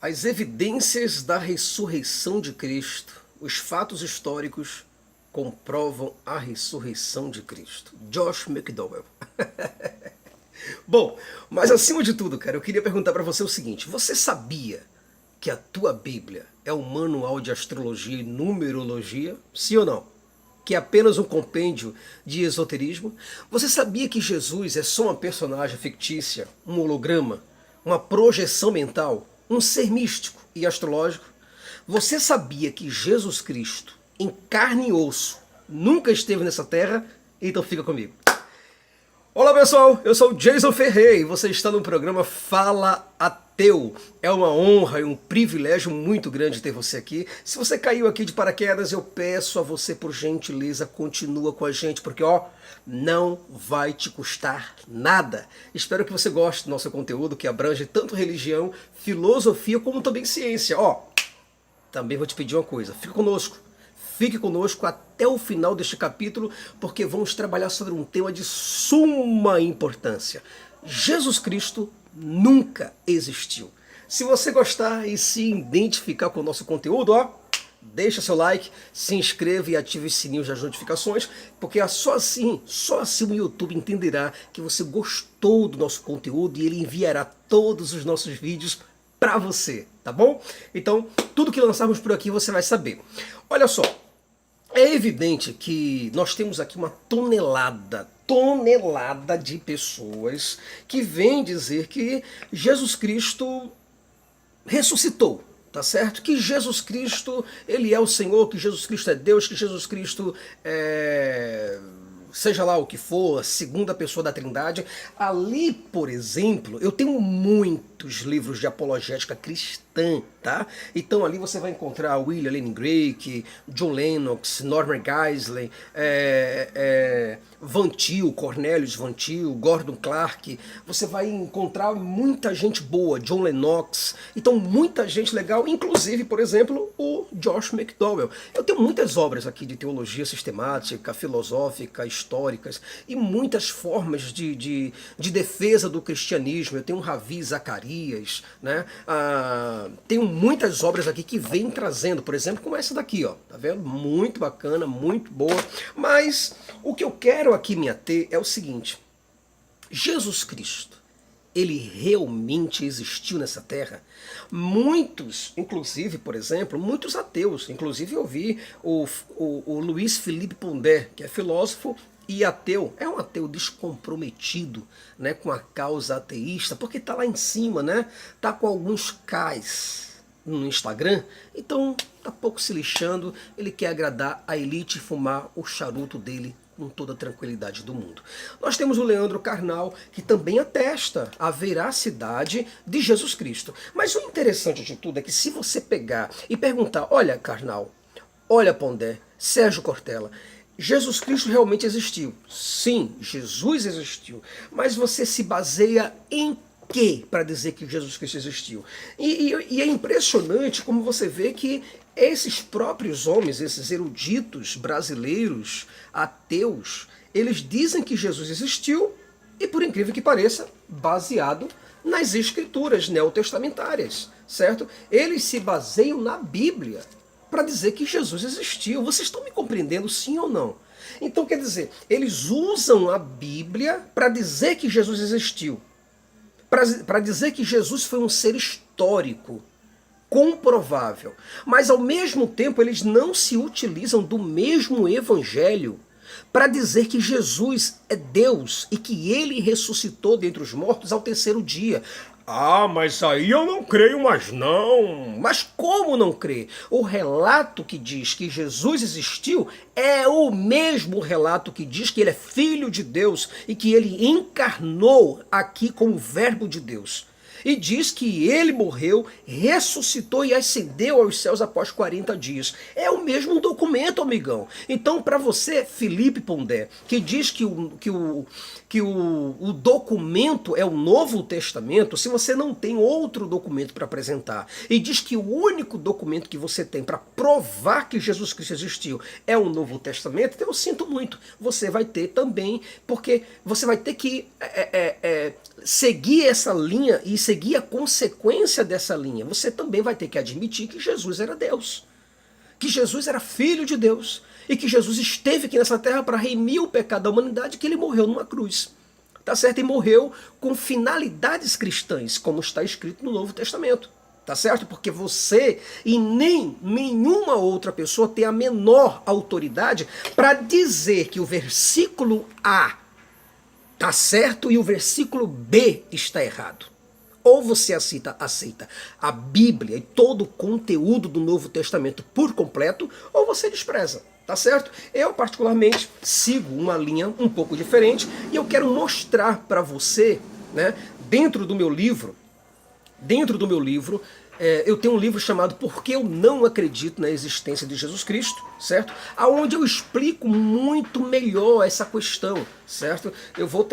As evidências da ressurreição de Cristo, os fatos históricos comprovam a ressurreição de Cristo. Josh McDowell. Bom, mas acima de tudo, cara, eu queria perguntar para você o seguinte: você sabia que a tua Bíblia é um manual de astrologia e numerologia? Sim ou não? Que é apenas um compêndio de esoterismo? Você sabia que Jesus é só uma personagem fictícia, um holograma, uma projeção mental, um ser místico e astrológico? Você sabia que Jesus Cristo, em carne e osso, nunca esteve nessa terra? Então fica comigo. Olá pessoal, eu sou o Jason Ferreira e você está no programa Fala Ateu. É uma honra e um privilégio muito grande ter você aqui. Se você caiu aqui de paraquedas, eu peço a você, por gentileza, continua com a gente, porque não vai te custar nada. Espero que você goste do nosso conteúdo, que abrange tanto religião, filosofia, como também ciência. Também vou te pedir uma coisa, fique conosco até o final deste capítulo, porque vamos trabalhar sobre um tema de suma importância. Jesus Cristo nunca existiu. Se você gostar e se identificar com o nosso conteúdo, deixa seu like, se inscreva e ative os sininhos das notificações, porque só assim o YouTube entenderá que você gostou do nosso conteúdo e ele enviará todos os nossos vídeos para você, tá bom? Então, tudo que lançarmos por aqui você vai saber. Olha só, é evidente que nós temos aqui uma tonelada de pessoas que vêm dizer que Jesus Cristo ressuscitou, tá certo? Que Jesus Cristo, ele é o Senhor, que Jesus Cristo é Deus, que Jesus Cristo seja lá o que for, a segunda pessoa da Trindade. Ali, por exemplo, eu tenho muitos livros de apologética cristã, tá? Então ali você vai encontrar William Lane Craig, John Lennox, Norman Geisler, Van Til, Cornelius Van Til, Gordon Clark. Você vai encontrar muita gente boa, John Lennox. Então muita gente legal, inclusive, por exemplo, o Josh McDowell. Eu tenho muitas obras aqui de teologia sistemática, filosófica, históricas e muitas formas de defesa do cristianismo. Eu tenho um Ravi Zacarias, né? Tenho muitas obras aqui que vêm trazendo, por exemplo, como essa daqui, tá vendo? Muito bacana, muito boa. Mas o que eu quero aqui me ater é o seguinte: Jesus Cristo, ele realmente existiu nessa terra? Muitos, inclusive, por exemplo, muitos ateus, inclusive eu vi o Luiz Felipe Pondé, que é filósofo e ateu, é um ateu descomprometido, né, com a causa ateísta, porque está lá em cima, né, tá com alguns Ks no Instagram, então tá pouco se lixando, ele quer agradar a elite e fumar o charuto dele com toda a tranquilidade do mundo. Nós temos o Leandro Carnal, que também atesta a veracidade de Jesus Cristo. Mas o interessante de tudo é que se você pegar e perguntar: olha Carnal, olha Pondé, Sérgio Cortella, Jesus Cristo realmente existiu? Sim, Jesus existiu. Mas você se baseia em quê para dizer que Jesus Cristo existiu? E é impressionante como você vê que esses próprios homens, esses eruditos brasileiros, ateus, eles dizem que Jesus existiu e, por incrível que pareça, baseado nas escrituras neotestamentárias, certo? Eles se baseiam na Bíblia para dizer que Jesus existiu. Vocês estão me compreendendo, sim ou não? Então, quer dizer, eles usam a Bíblia para dizer que Jesus existiu, para dizer que Jesus foi um ser histórico, comprovável. Mas, ao mesmo tempo, eles não se utilizam do mesmo evangelho para dizer que Jesus é Deus e que ele ressuscitou dentre os mortos ao terceiro dia. Mas aí eu não creio mais não. Mas como não crer? O relato que diz que Jesus existiu é o mesmo relato que diz que ele é filho de Deus e que ele encarnou aqui como verbo de Deus. E diz que ele morreu, ressuscitou e ascendeu aos céus após 40 dias. É o mesmo documento, amigão. Então, para você, Felipe Pondé, que diz que que o documento é o Novo Testamento, se você não tem outro documento para apresentar e diz que o único documento que você tem para provar que Jesus Cristo existiu é o Novo Testamento, então eu sinto muito. Você vai ter também, porque você vai ter que seguir essa linha e seguir a consequência dessa linha. Você também vai ter que admitir que Jesus era Deus, que Jesus era Filho de Deus, e que Jesus esteve aqui nessa terra para remir o pecado da humanidade, que ele morreu numa cruz. Tá certo? E morreu com finalidades cristãs, como está escrito no Novo Testamento. Tá certo? Porque você e nem nenhuma outra pessoa tem a menor autoridade para dizer que o versículo A tá certo e o versículo B está errado. Ou você aceita a Bíblia e todo o conteúdo do Novo Testamento por completo, ou você despreza, tá certo? Eu particularmente sigo uma linha um pouco diferente e eu quero mostrar para você, né, dentro do meu livro, eu tenho um livro chamado Por que eu não acredito na existência de Jesus Cristo, certo? Aonde eu explico muito melhor essa questão, certo? Eu vou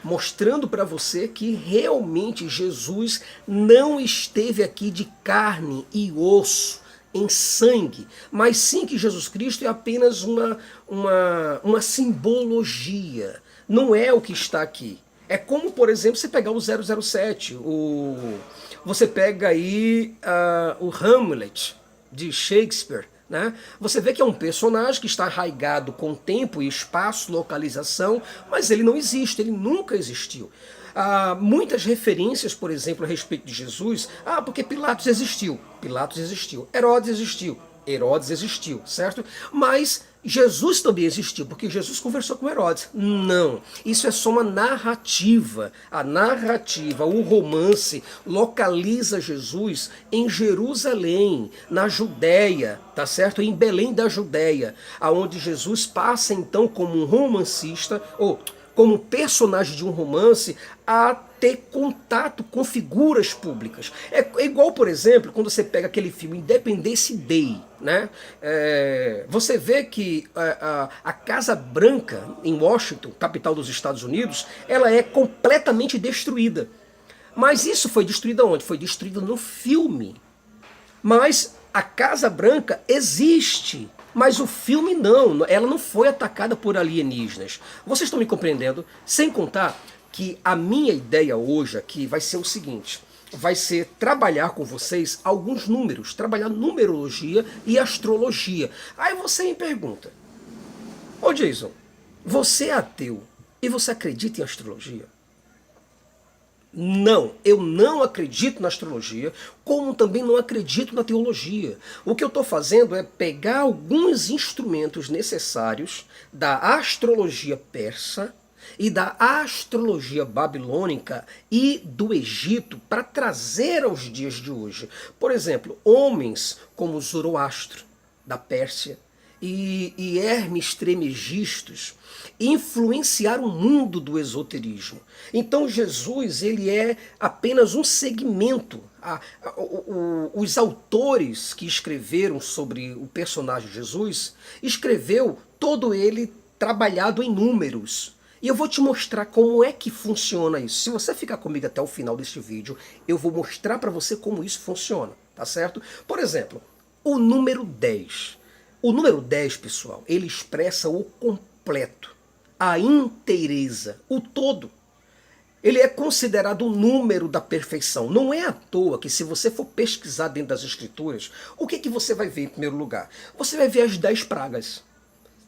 mostrando para você que realmente Jesus não esteve aqui de carne e osso, em sangue, mas sim que Jesus Cristo é apenas uma simbologia, não é o que está aqui. É como, por exemplo, você pegar o 007, você pega aí o Hamlet, de Shakespeare, né? Você vê que é um personagem que está arraigado com tempo e espaço, localização, mas ele não existe, ele nunca existiu. Muitas referências, por exemplo, a respeito de Jesus, porque Pilatos existiu, Herodes existiu, certo? Mas Jesus também existiu, porque Jesus conversou com Herodes. Não, isso é só uma narrativa. A narrativa, o romance, localiza Jesus em Jerusalém, na Judéia, tá certo? Em Belém da Judéia, aonde Jesus passa então como um romancista, ou como personagem de um romance, a ter contato com figuras públicas. É igual, por exemplo, quando você pega aquele filme Independence Day, né? Você vê que a Casa Branca, em Washington, capital dos Estados Unidos, ela é completamente destruída. Mas isso foi destruído onde? Foi destruído no filme. Mas a Casa Branca existe. Mas o filme não, ela não foi atacada por alienígenas. Vocês estão me compreendendo? Sem contar que a minha ideia hoje aqui vai ser o seguinte, vai ser trabalhar com vocês alguns números, trabalhar numerologia e astrologia. Aí você me pergunta, ô Jason, você é ateu e você acredita em astrologia? Não, eu não acredito na astrologia, como também não acredito na teologia. O que eu estou fazendo é pegar alguns instrumentos necessários da astrologia persa e da astrologia babilônica e do Egito para trazer aos dias de hoje. Por exemplo, homens como Zoroastro, da Pérsia, e Hermes Trismegistus influenciaram o mundo do esoterismo. Então Jesus ele é apenas um segmento. Os autores que escreveram sobre o personagem Jesus, escreveu todo ele trabalhado em números. E eu vou te mostrar como é que funciona isso. Se você ficar comigo até o final deste vídeo, eu vou mostrar para você como isso funciona, tá certo? Por exemplo, o número 10. O número 10, pessoal, ele expressa o completo, a inteireza, o todo. Ele é considerado o número da perfeição. Não é à toa que se você for pesquisar dentro das escrituras, o que você vai ver em primeiro lugar? Você vai ver as 10 pragas.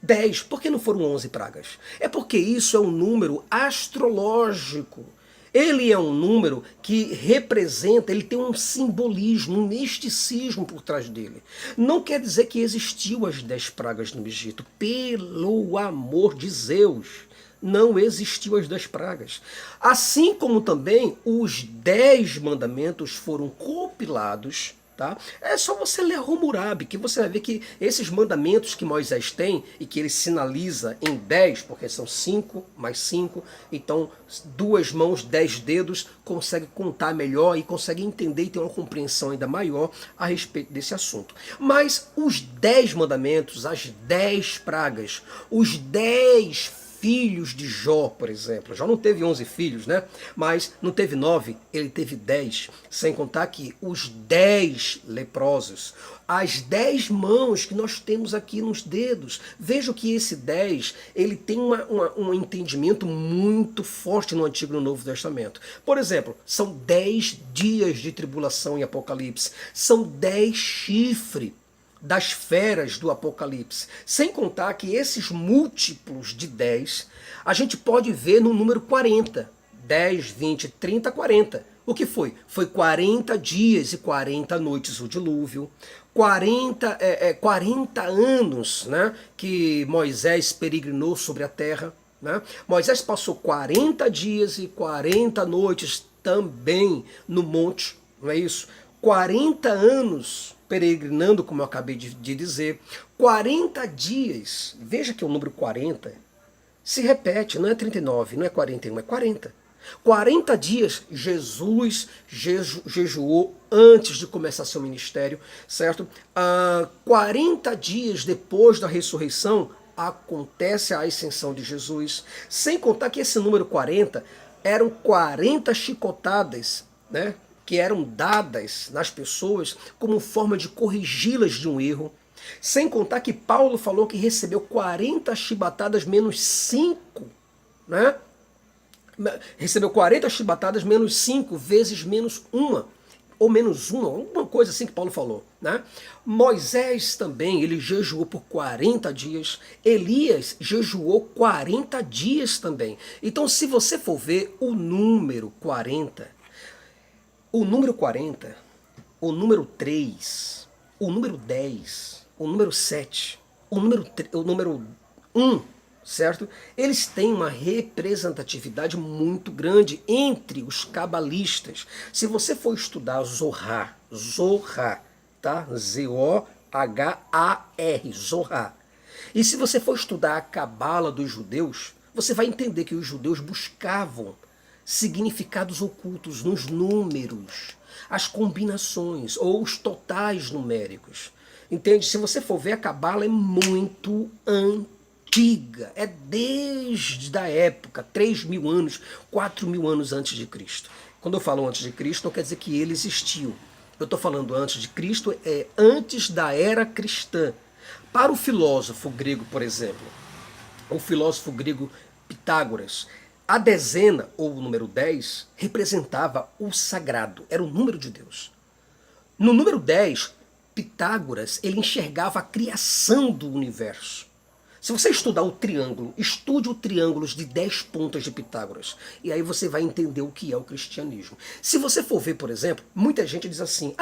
10, por que não foram 11 pragas? É porque isso é um número astrológico. Ele é um número que representa, ele tem um simbolismo, um misticismo por trás dele. Não quer dizer que existiu as 10 pragas no Egito. Pelo amor de Zeus, não existiu as 10 pragas. Assim como também os 10 mandamentos foram compilados. Tá? É só você ler Hammurabi, que você vai ver que esses mandamentos que Moisés tem, e que ele sinaliza em 10, porque são 5 mais 5, então 2 mãos, 10 dedos, consegue contar melhor e consegue entender e ter uma compreensão ainda maior a respeito desse assunto. Mas os 10 mandamentos, as 10 pragas, os 10 filhos de Jó, por exemplo. Jó não teve 11 filhos, né? Mas não teve 9, ele teve 10. Sem contar que os 10 leprosos, as 10 mãos que nós temos aqui nos dedos. Veja que esse 10, ele tem um entendimento muito forte no Antigo e no Novo Testamento. Por exemplo, são 10 dias de tribulação em Apocalipse. São 10 chifres das feras do Apocalipse. Sem contar que esses múltiplos de 10, a gente pode ver no número 40. 10, 20, 30, 40. O que foi? Foi 40 dias e 40 noites o dilúvio. 40 anos, né, que Moisés peregrinou sobre a terra. Né? Moisés passou 40 dias e 40 noites também no monte, não é isso? 40 anos peregrinando, como eu acabei de dizer, 40 dias, veja que o número 40 se repete, não é 39, não é 41, é 40. 40 dias Jesus jejuou antes de começar seu ministério, certo? 40 dias depois da ressurreição acontece a ascensão de Jesus, sem contar que esse número 40 eram 40 chicotadas, né, que eram dadas nas pessoas como forma de corrigi-las de um erro. Sem contar que Paulo falou que recebeu 40 chibatadas menos 5, né? Recebeu 40 chibatadas menos 5 vezes menos uma, ou menos uma, alguma coisa assim que Paulo falou. Né? Moisés também, ele jejuou por 40 dias, Elias jejuou 40 dias também. Então, se você for ver o número 40, o número 40, o número 3, o número 10, o número 7, o número 1, certo? Eles têm uma representatividade muito grande entre os cabalistas. Se você for estudar Zohar, tá? Z-O-H-A-R, Zohar. E se você for estudar a cabala dos judeus, você vai entender que os judeus buscavam significados ocultos nos números, as combinações ou os totais numéricos. Entende? Se você for ver, a cabala é muito antiga, é desde a época, 3.000 anos, 4.000 anos antes de Cristo. Quando eu falo antes de Cristo, não quer dizer que ele existiu. Eu estou falando antes de Cristo, é antes da era cristã. Para o filósofo grego, por exemplo, o filósofo grego Pitágoras, a dezena, ou o número 10, representava o sagrado, era o número de Deus. No número 10, Pitágoras, ele enxergava a criação do universo. Se você estudar o triângulo, estude o triângulo de 10 pontas de Pitágoras. E aí você vai entender o que é o cristianismo. Se você for ver, por exemplo, muita gente diz assim,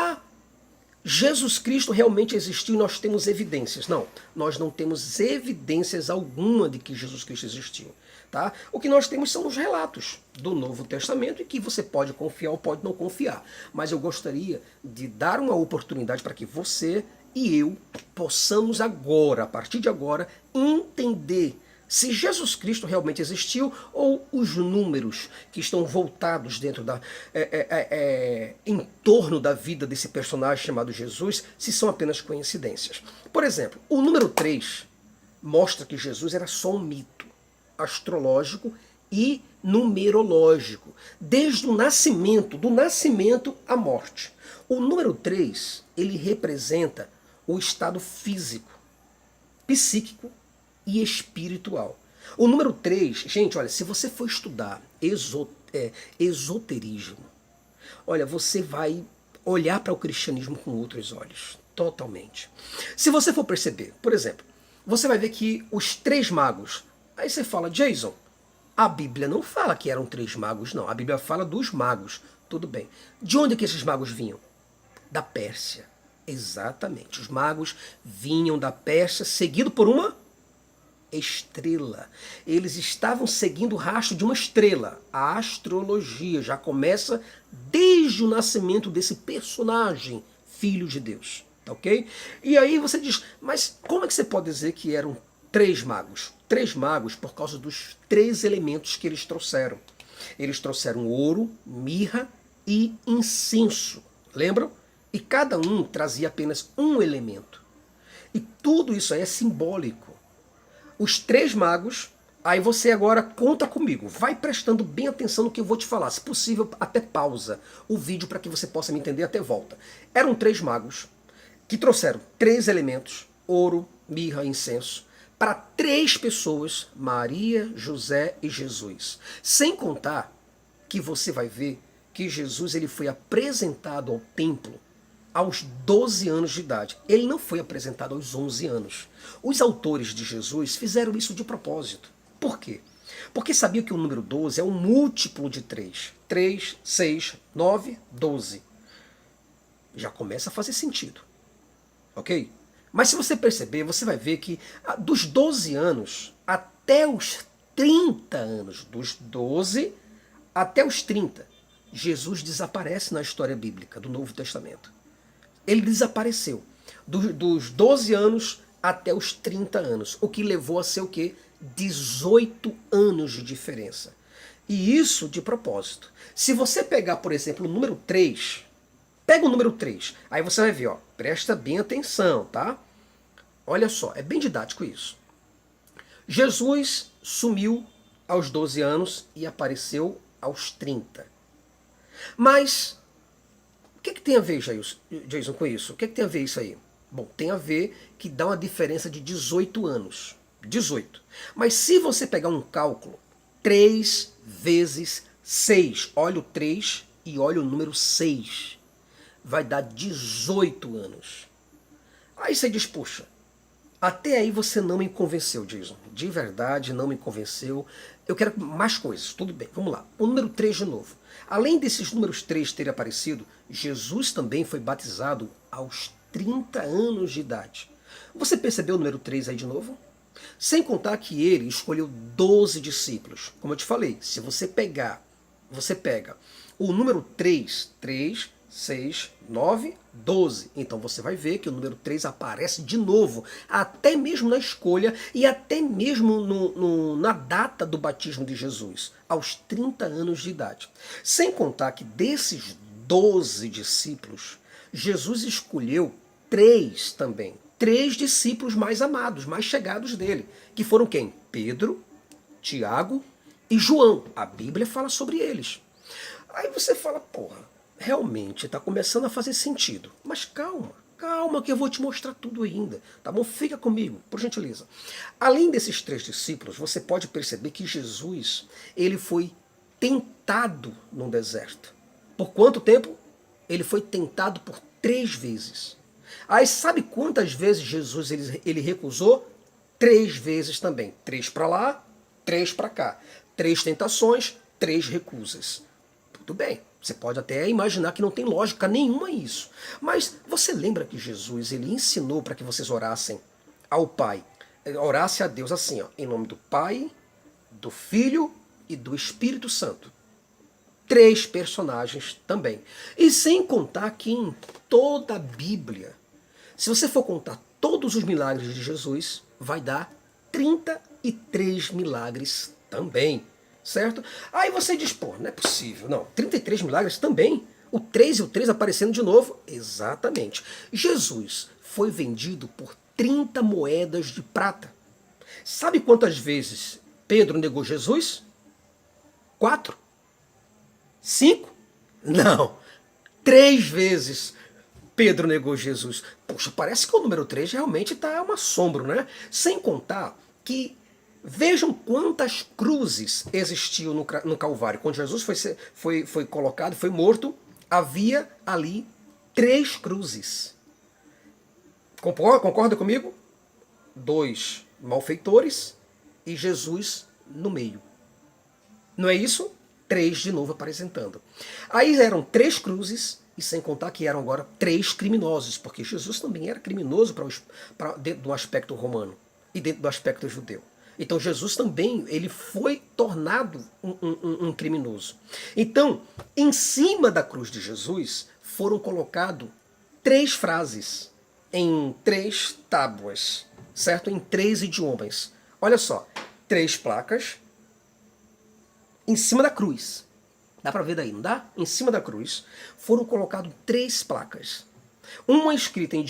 Jesus Cristo realmente existiu e nós temos evidências. Não, nós não temos evidências alguma de que Jesus Cristo existiu. Tá? O que nós temos são os relatos do Novo Testamento e que você pode confiar ou pode não confiar. Mas eu gostaria de dar uma oportunidade para que você e eu possamos agora, a partir de agora, entender se Jesus Cristo realmente existiu ou os números que estão voltados dentro em torno da vida desse personagem chamado Jesus, se são apenas coincidências. Por exemplo, o número 3 mostra que Jesus era só um mito astrológico e numerológico, desde o nascimento, do nascimento à morte. O número 3, ele representa o estado físico, psíquico e espiritual. O número 3, gente, olha, se você for estudar esoterismo, olha, você vai olhar para o cristianismo com outros olhos, totalmente. Se você for perceber, por exemplo, você vai ver que os 3 magos, aí você fala, Jason, a Bíblia não fala que eram 3 magos, não. A Bíblia fala dos magos. Tudo bem. De onde que esses magos vinham? Da Pérsia. Exatamente. Os magos vinham da Pérsia, seguido por uma estrela. Eles estavam seguindo o rastro de uma estrela. A astrologia já começa desde o nascimento desse personagem, filho de Deus. Ok? E aí você diz, mas como é que você pode dizer que eram 3 magos? 3 magos por causa dos 3 elementos que eles trouxeram. Eles trouxeram ouro, mirra e incenso. Lembram? E cada um trazia apenas um elemento. E tudo isso aí é simbólico. Os 3 magos Aí você agora conta comigo, vai prestando bem atenção no que eu vou te falar. Se possível, até pausa o vídeo para que você possa me entender até volta. Eram 3 magos que trouxeram 3 elementos, ouro, mirra e incenso, para 3 pessoas, Maria, José e Jesus. Sem contar que você vai ver que Jesus ele foi apresentado ao templo aos 12 anos de idade. Ele não foi apresentado aos 11 anos. Os autores de Jesus fizeram isso de propósito. Por quê? Porque sabiam que o número 12 é um múltiplo de 3. 3, 6, 9, 12. Já começa a fazer sentido. Ok? Mas se você perceber, você vai ver que dos 12 anos até os 30 anos, dos 12 até os 30, Jesus desaparece na história bíblica do Novo Testamento. Ele desapareceu. Dos 12 anos até os 30 anos. O que levou a ser o quê? 18 anos de diferença. E isso de propósito. Se você pegar, por exemplo, o número 3, pega o número 3, aí você vai ver, ó, presta bem atenção, tá? Olha só, é bem didático isso. Jesus sumiu aos 12 anos e apareceu aos 30. Mas o que tem a ver, Jason, com isso? O que tem a ver isso aí? Bom, tem a ver que dá uma diferença de 18 anos. 18. Mas se você pegar um cálculo, 3 vezes 6, olha o 3 e olha o número 6, vai dar 18 anos. Aí você diz, puxa, até aí você não me convenceu, Jason. De verdade, não me convenceu. Eu quero mais coisas. Tudo bem, vamos lá. O número 3 de novo. Além desses números 3 terem aparecido, Jesus também foi batizado aos 30 anos de idade. Você percebeu o número 3 aí de novo? Sem contar que ele escolheu 12 discípulos. Como eu te falei, se você pega o número 3, 6, 9, 12. Então você vai ver que o número 3 aparece de novo, até mesmo na escolha e até mesmo na data do batismo de Jesus, aos 30 anos de idade. Sem contar que desses 12 discípulos, Jesus escolheu 3 também. 3 discípulos mais amados, mais chegados dele, que foram quem? Pedro, Tiago e João. A Bíblia fala sobre eles. Aí você fala, porra, realmente está começando a fazer sentido. Mas calma, calma que eu vou te mostrar tudo ainda. Tá bom? Fica comigo, por gentileza. Além desses 3 discípulos, você pode perceber que Jesus, ele foi tentado no deserto. Por quanto tempo? Ele foi tentado por 3 vezes. Aí sabe quantas vezes Jesus ele recusou? 3 vezes também. 3 para lá, 3 para cá. 3 tentações, 3 recusas. Tudo bem, você pode até imaginar que não tem lógica nenhuma isso. Mas você lembra que Jesus ele ensinou para que vocês orassem ao Pai? Orasse a Deus assim, ó, em nome do Pai, do Filho e do Espírito Santo. 3 personagens também. E sem contar que em toda a Bíblia, se você for contar todos os milagres de Jesus, vai dar 33 milagres também, certo? Aí você diz, pô, não é possível. Não, 33 milagres também. O 3 e o 3 aparecendo de novo. Exatamente. Jesus foi vendido por 30 moedas de prata. Sabe quantas vezes Pedro negou Jesus? 4? 5? Não. 3 vezes Pedro negou Jesus. Poxa, parece que o número 3 realmente está um assombro, né? Sem contar que vejam quantas cruzes existiam no Calvário. Quando Jesus foi colocado, foi morto, havia ali 3 cruzes. Concorda comigo? 2 malfeitores e Jesus no meio. Não é isso? 3 de novo apresentando. Aí eram 3 cruzes, e sem contar que eram agora 3 criminosos, porque Jesus também era criminoso dentro do aspecto romano e dentro do aspecto judeu. Então Jesus também ele foi tornado um criminoso. Então, em cima da cruz de Jesus, foram colocadas 3 frases em 3 tábuas, certo? Em 3 idiomas. Olha só, 3 placas em cima da cruz. Dá para ver daí, não dá? Em cima da cruz foram colocadas 3 placas. Uma escrita em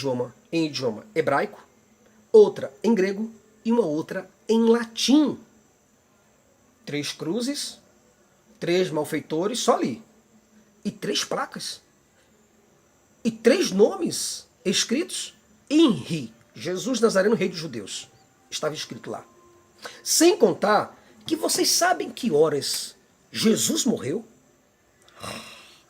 idioma hebraico, outra em grego e uma outra em latim. 3 cruzes, 3 malfeitores, só ali. E 3 placas. E 3 nomes escritos. INRI, Jesus Nazareno, Rei dos Judeus. Estava escrito lá. Sem contar que vocês sabem que horas Jesus morreu?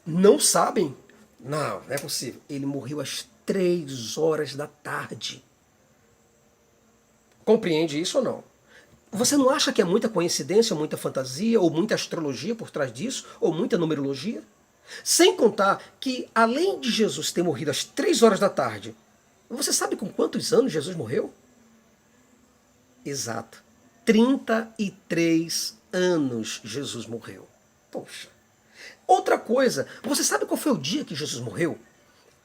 Não sabem? Não, não é possível. Ele morreu às 3 horas da tarde. Compreende isso ou não? Você não acha que é muita coincidência, muita fantasia, ou muita astrologia por trás disso, ou muita numerologia? Sem contar que, além de Jesus ter morrido às 3 horas da tarde, você sabe com quantos anos Jesus morreu? Exato. 33 anos Jesus morreu. Poxa. Outra coisa, você sabe qual foi o dia que Jesus morreu?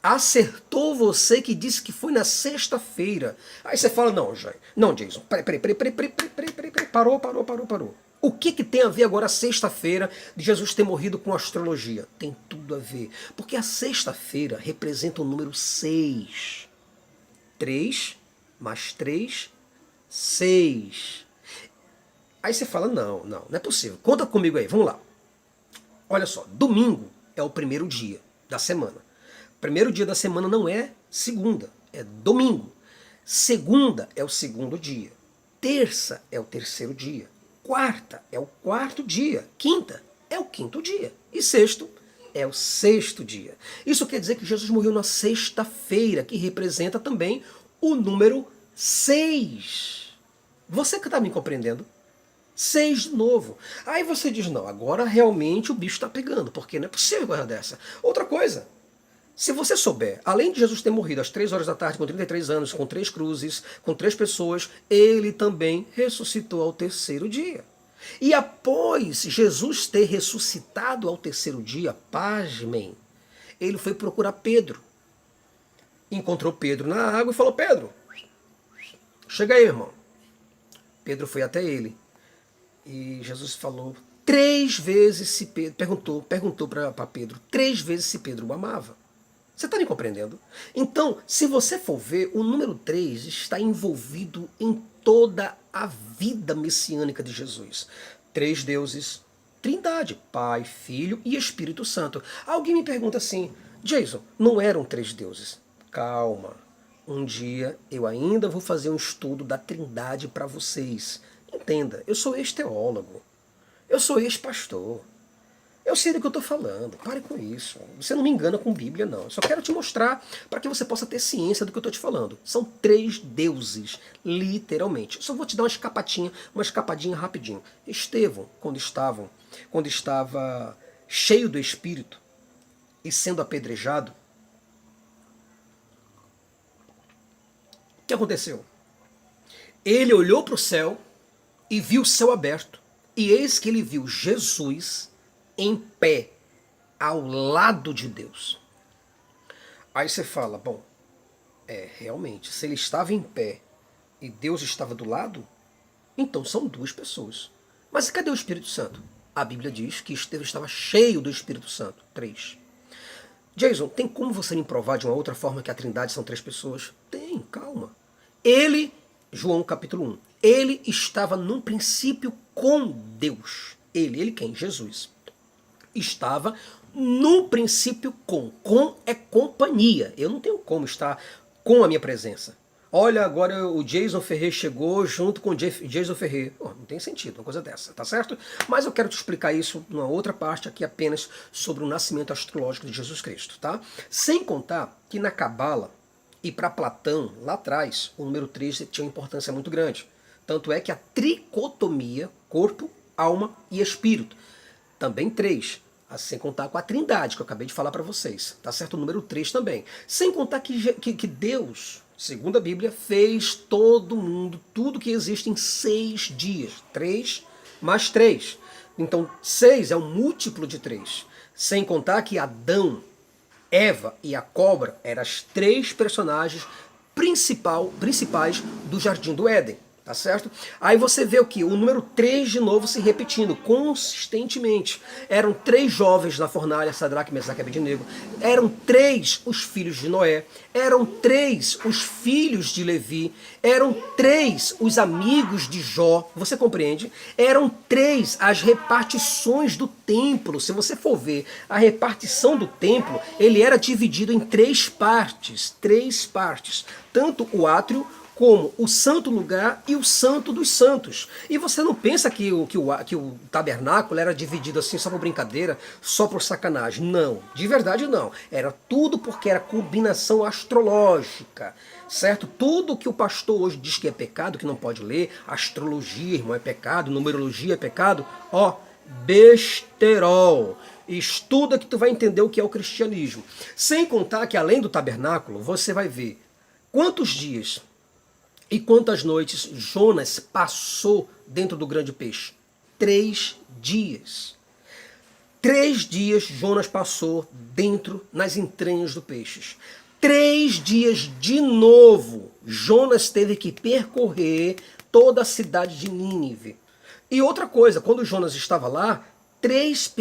Acertou você que disse que foi na sexta-feira. Aí você fala, não, Jair, não, Jason, peraí, parou. O que tem a ver agora a sexta-feira de Jesus ter morrido com astrologia? Tem tudo a ver, porque a sexta-feira representa o número 6. 3 mais 3, 6. Aí você fala, não é possível. Conta comigo aí, vamos lá. Olha só, domingo é o primeiro dia da semana. Primeiro dia da semana não é segunda, é domingo. Segunda é o segundo dia. Terça é o terceiro dia. Quarta é o quarto dia. Quinta é o quinto dia. E sexto é o sexto dia. Isso quer dizer que Jesus morreu na sexta-feira, que representa também o número 6. Você que está me compreendendo? 6 de novo. Aí você diz, não, agora realmente o bicho está pegando, porque não é possível coisa dessa. Outra coisa, se você souber, além de Jesus ter morrido às 3 horas da tarde, com 33 anos, com 3 cruzes, com 3 pessoas, ele também ressuscitou ao terceiro dia. E após Jesus ter ressuscitado ao terceiro dia, pasmem, ele foi procurar Pedro. Encontrou Pedro na água e falou, Pedro, chega aí, irmão. Pedro foi até ele. E Jesus falou 3 vezes se Pedro, perguntou para Pedro 3 vezes se Pedro o amava. Você está me compreendendo? Então, se você for ver, o número 3 está envolvido em toda a vida messiânica de Jesus. 3 deuses, Trindade, Pai, Filho e Espírito Santo. Alguém me pergunta assim, Jason, não eram 3 deuses? Calma, um dia eu ainda vou fazer um estudo da Trindade para vocês. Entenda, eu sou ex-teólogo, eu sou ex-pastor, eu sei do que eu estou falando, pare com isso. Você não me engana com Bíblia, não. Eu só quero te mostrar para que você possa ter ciência do que eu estou te falando. São 3 deuses, literalmente. Eu só vou te dar uma escapadinha rapidinho. Estevão, quando estava cheio do Espírito e sendo apedrejado, o que aconteceu? Ele olhou para o céu e viu o céu aberto. E eis que ele viu Jesus em pé, ao lado de Deus. Aí você fala, bom, realmente, se ele estava em pé e Deus estava do lado, então são 2 pessoas. Mas cadê o Espírito Santo? A Bíblia diz que Estevão estava cheio do Espírito Santo. 3. Jason, tem como você me provar de uma outra forma que a Trindade são 3 pessoas? Tem, calma. Ele, João capítulo 1, ele estava num princípio com Deus. Ele quem? Jesus. Estava no princípio com. Com é companhia. Eu não tenho como estar com a minha presença. Olha, agora o Jason Ferrer chegou junto com o Jason Ferrer. Oh, não tem sentido uma coisa dessa, tá certo? Mas eu quero te explicar isso numa outra parte aqui apenas sobre o nascimento astrológico de Jesus Cristo, tá? Sem contar que na Cabala e para Platão, lá atrás, o número 3 tinha uma importância muito grande. Tanto é que a tricotomia, corpo, alma e espírito, também 3. Sem contar com a Trindade, que eu acabei de falar para vocês. Tá certo? O número 3 também. Sem contar que Deus, segundo a Bíblia, fez todo mundo, tudo que existe em 6 dias. 3 mais 3. Então, 6 é um múltiplo de 3. Sem contar que Adão, Eva e a cobra eram as 3 personagens principais do Jardim do Éden. Tá certo? Aí você vê o que? O número 3 de novo se repetindo, consistentemente. Eram 3 jovens na fornalha, Sadraque, Mesaque e Abednego. Eram 3 os filhos de Noé. Eram 3 os filhos de Levi. Eram 3 os amigos de Jó. Você compreende? Eram 3 as repartições do templo. Se você for ver a repartição do templo, ele era dividido em 3 partes. 3 partes. Tanto o átrio, como o santo lugar e o santo dos santos. E você não pensa que o tabernáculo era dividido assim só por brincadeira, só por sacanagem. Não, de verdade não. Era tudo porque era combinação astrológica, certo? Tudo que o pastor hoje diz que é pecado, que não pode ler, astrologia, irmão, é pecado, numerologia é pecado, ó, besterol. Estuda que tu vai entender o que é o cristianismo. Sem contar que além do tabernáculo, você vai ver quantos dias e quantas noites Jonas passou dentro do grande peixe? 3 dias. 3 dias Jonas passou dentro, nas entranhas do peixe. 3 dias de novo Jonas teve que percorrer toda a cidade de Nínive. E outra coisa, quando Jonas estava lá, 3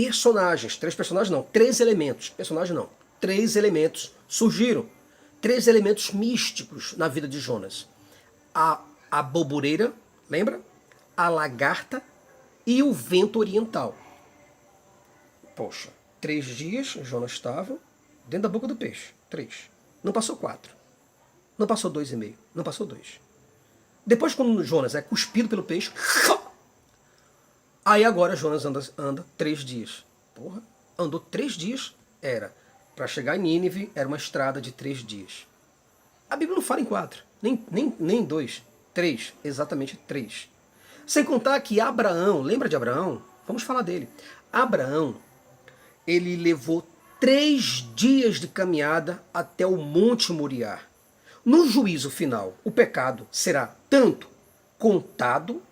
elementos, personagem não, 3 elementos surgiram. 3 elementos místicos na vida de Jonas. A bobureira, lembra? A lagarta e o vento oriental. Poxa, 3 dias Jonas estava dentro da boca do peixe. 3. Não passou 4. Não passou 2,5. Não passou 2. Depois, quando Jonas é cuspido pelo peixe, aí agora Jonas anda 3 dias. Porra, andou 3 dias. Era. Para chegar em Nínive, era uma estrada de 3 dias. A Bíblia não fala em 4. Nem 2, 3, exatamente 3. Sem contar que Abraão, lembra de Abraão? Vamos falar dele. Abraão, ele levou 3 dias de caminhada até o Monte Moriá. No juízo final, o pecado será tanto contado,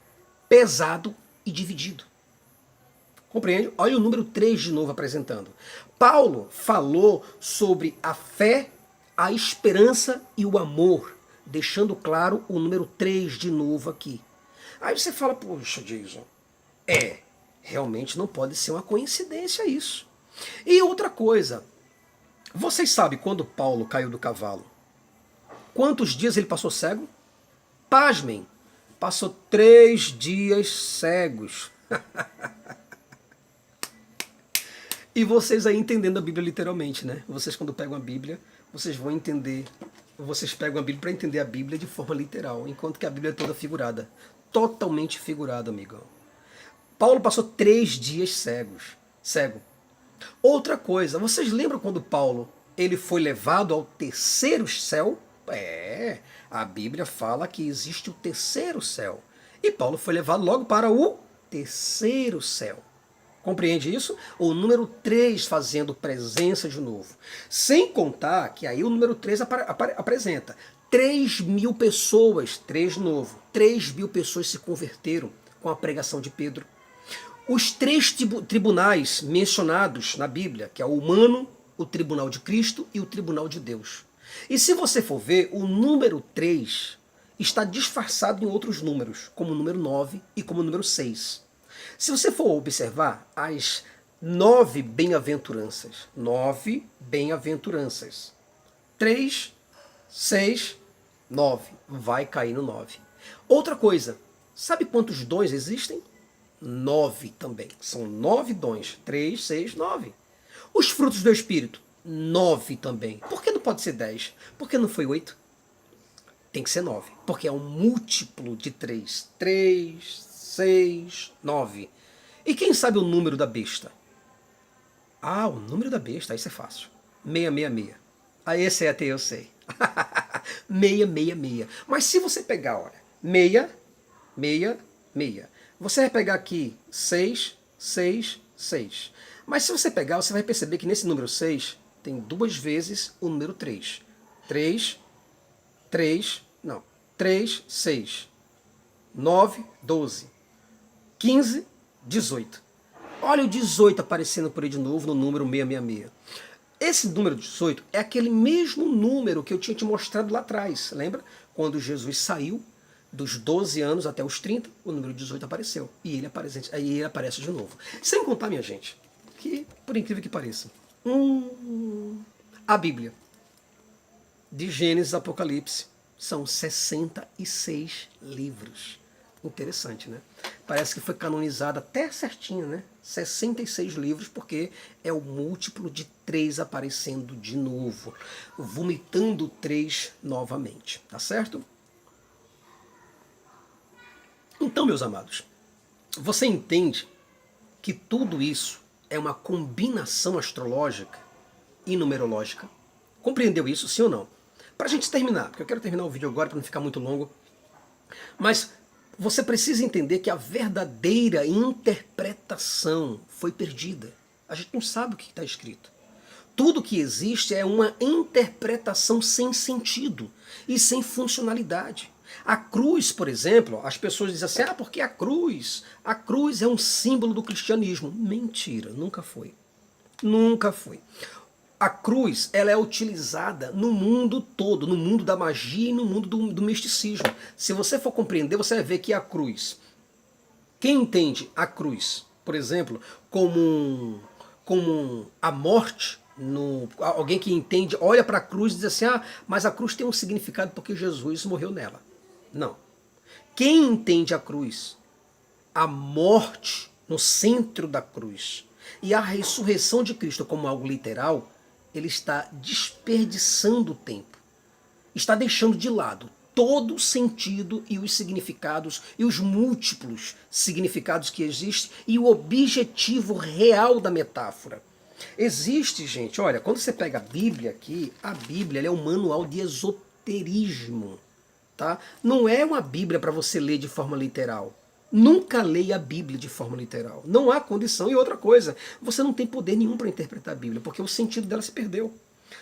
pesado e dividido. Compreende? Olha o número 3 de novo apresentando. Paulo falou sobre a fé, a esperança e o amor, deixando claro o número 3 de novo aqui. Aí você fala, poxa, Jason, realmente não pode ser uma coincidência isso. E outra coisa, vocês sabem quando Paulo caiu do cavalo, quantos dias ele passou cego? Pasmem, passou 3 dias cegos. E vocês aí entendendo a Bíblia literalmente, né? Vocês quando pegam a Bíblia, vocês vão entender, vocês pegam a Bíblia para entender a Bíblia de forma literal, enquanto que a Bíblia é toda figurada. Totalmente figurada, amigão. Paulo passou 3 dias cego. Outra coisa, vocês lembram quando Paulo ele foi levado ao terceiro céu? A Bíblia fala que existe o terceiro céu. E Paulo foi levado logo para o terceiro céu. Compreende isso? O número 3 fazendo presença de novo. Sem contar que aí o número 3 apresenta 3.000 pessoas, 3 de novo, 3.000 pessoas se converteram com a pregação de Pedro. Os 3 tribunais mencionados na Bíblia, que é o humano, o tribunal de Cristo e o tribunal de Deus. E se você for ver, o número 3 está disfarçado em outros números, como o número 9 e como o número 6. Se você for observar as 9 bem-aventuranças, 3, 6, 9, vai cair no 9. Outra coisa, sabe quantos dons existem? 9 também, são 9 dons, 3, 6, 9. Os frutos do Espírito, 9 também. Por que não pode ser 10? Por que não foi 8? Tem que ser 9, porque é um múltiplo de 3. 3, 6, 9. E quem sabe o número da besta? O número da besta, isso é fácil. 666. Esse até eu sei. 666. Mas se você pegar, olha, 6, 6, 6. Você vai pegar aqui 6, 6, 6. Mas se você pegar, você vai perceber que nesse número 6 tem 2 vezes o número 3. 3, 6. 9, 12. 15, 18. Olha o 18 aparecendo por aí de novo no número 666. Esse número 18 é aquele mesmo número que eu tinha te mostrado lá atrás. Lembra? Quando Jesus saiu Dos 12 anos até os 30, o número 18 apareceu. E aí ele aparece de novo. Sem contar, minha gente, que, por incrível que pareça, a Bíblia, de Gênesis a Apocalipse, são 66 livros. Interessante, né? Parece que foi canonizada até certinho, né? 66 livros, porque é o múltiplo de 3 aparecendo de novo, vomitando 3 novamente, tá certo? Então, meus amados, você entende que tudo isso é uma combinação astrológica e numerológica? Compreendeu isso, sim ou não? Para a gente terminar, porque eu quero terminar o vídeo agora para não ficar muito longo, mas você precisa entender que a verdadeira interpretação foi perdida. A gente não sabe o que está escrito. Tudo que existe é uma interpretação sem sentido e sem funcionalidade. A cruz, por exemplo, as pessoas dizem assim, porque a cruz é um símbolo do cristianismo. Mentira, nunca foi. Nunca foi. A cruz, ela é utilizada no mundo todo, no mundo da magia e no mundo do misticismo. Se você for compreender, você vai ver que a cruz, quem entende a cruz, por exemplo, como a morte, alguém que entende, olha para a cruz e diz assim, mas a cruz tem um significado porque Jesus morreu nela. Não. Quem entende a cruz, a morte no centro da cruz e a ressurreição de Cristo como algo literal, ele está desperdiçando o tempo. Está deixando de lado todo o sentido e os significados e os múltiplos significados que existem e o objetivo real da metáfora. Existe, gente, olha, quando você pega a Bíblia aqui, a Bíblia ela é um manual de esoterismo. Tá? Não é uma Bíblia para você ler de forma literal. Nunca leia a Bíblia de forma literal. Não há condição. E outra coisa, você não tem poder nenhum para interpretar a Bíblia, porque o sentido dela se perdeu.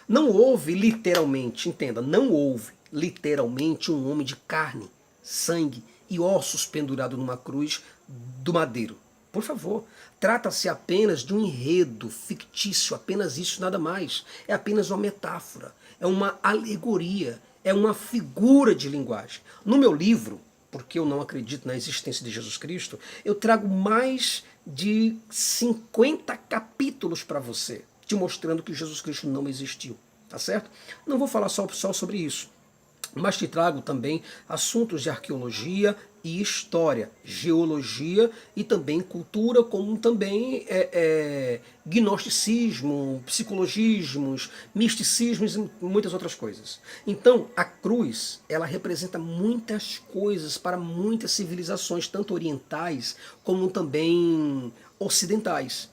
Não houve literalmente, entenda, não houve literalmente um homem de carne, sangue e ossos pendurado numa cruz do madeiro. Por favor, trata-se apenas de um enredo fictício, apenas isso, nada mais. É apenas uma metáfora, é uma alegoria, é uma figura de linguagem. No meu livro, porque eu não acredito na existência de Jesus Cristo, eu trago mais de 50 capítulos para você, te mostrando que Jesus Cristo não existiu, tá certo? Não vou falar só sobre isso, mas te trago também assuntos de arqueologia e história, geologia e também cultura, como também gnosticismo, psicologismos, misticismos e muitas outras coisas. Então, a cruz, ela representa muitas coisas para muitas civilizações, tanto orientais como também ocidentais.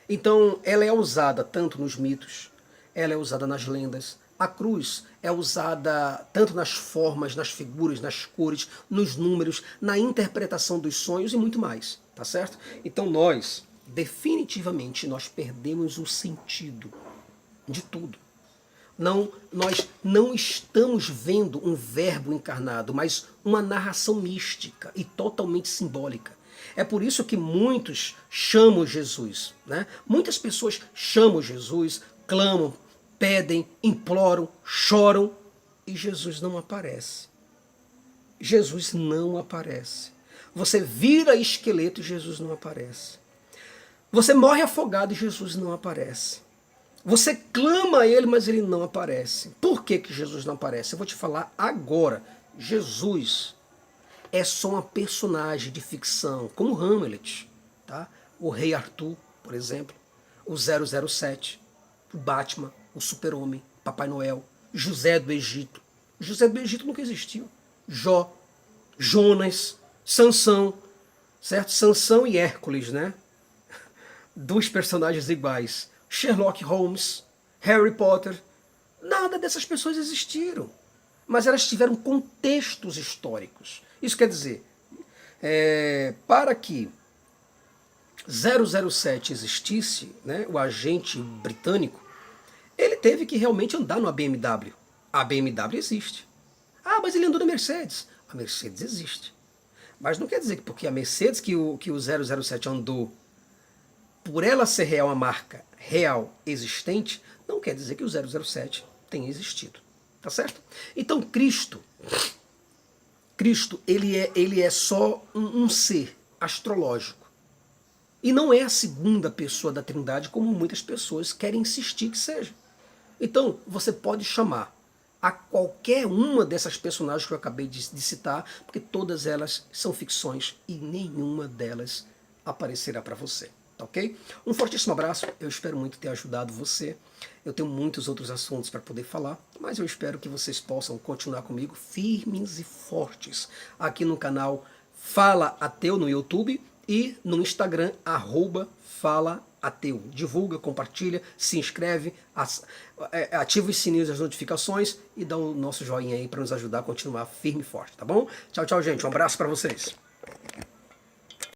Então, ela é usada tanto nos mitos, ela é usada nas lendas. A cruz é usada tanto nas formas, nas figuras, nas cores, nos números, na interpretação dos sonhos e muito mais, tá certo? Então nós, definitivamente, nós perdemos o sentido de tudo. Nós não estamos vendo um verbo encarnado, mas uma narração mística e totalmente simbólica. É por isso que muitos chamam Jesus, né? Muitas pessoas chamam Jesus, clamam, pedem, imploram, choram e Jesus não aparece. Jesus não aparece. Você vira esqueleto e Jesus não aparece. Você morre afogado e Jesus não aparece. Você clama a ele, mas ele não aparece. Por que Jesus não aparece? Eu vou te falar agora. Jesus é só uma personagem de ficção, como Hamlet, tá? O Rei Arthur, por exemplo, o 007, o Batman, o Super-Homem, Papai Noel, José do Egito. José do Egito nunca existiu. Jó, Jonas, Sansão, certo? Sansão e Hércules, né? Dois personagens iguais. Sherlock Holmes, Harry Potter. Nada dessas pessoas existiram. Mas elas tiveram contextos históricos. Isso quer dizer, para que 007 existisse, né, o agente britânico, ele teve que realmente andar numa BMW. A BMW existe. Mas ele andou na Mercedes. A Mercedes existe. Mas não quer dizer que porque a Mercedes que o 007 andou, por ela ser real, uma marca real existente, não quer dizer que o 007 tenha existido. Tá certo? Então Cristo Cristo, ele é só um ser astrológico. E não é a segunda pessoa da Trindade, como muitas pessoas querem insistir que seja. Então, você pode chamar a qualquer uma dessas personagens que eu acabei de citar, porque todas elas são ficções e nenhuma delas aparecerá para você. Tá ok? Um fortíssimo abraço, eu espero muito ter ajudado você. Eu tenho muitos outros assuntos para poder falar, mas eu espero que vocês possam continuar comigo firmes e fortes aqui no canal Fala Ateu no YouTube e no Instagram, @Fala Ateu. Divulga, compartilha, se inscreve, ativa os sininhos das notificações e dá o nosso joinha aí para nos ajudar a continuar firme e forte, tá bom? Tchau, tchau, gente. Um abraço para vocês.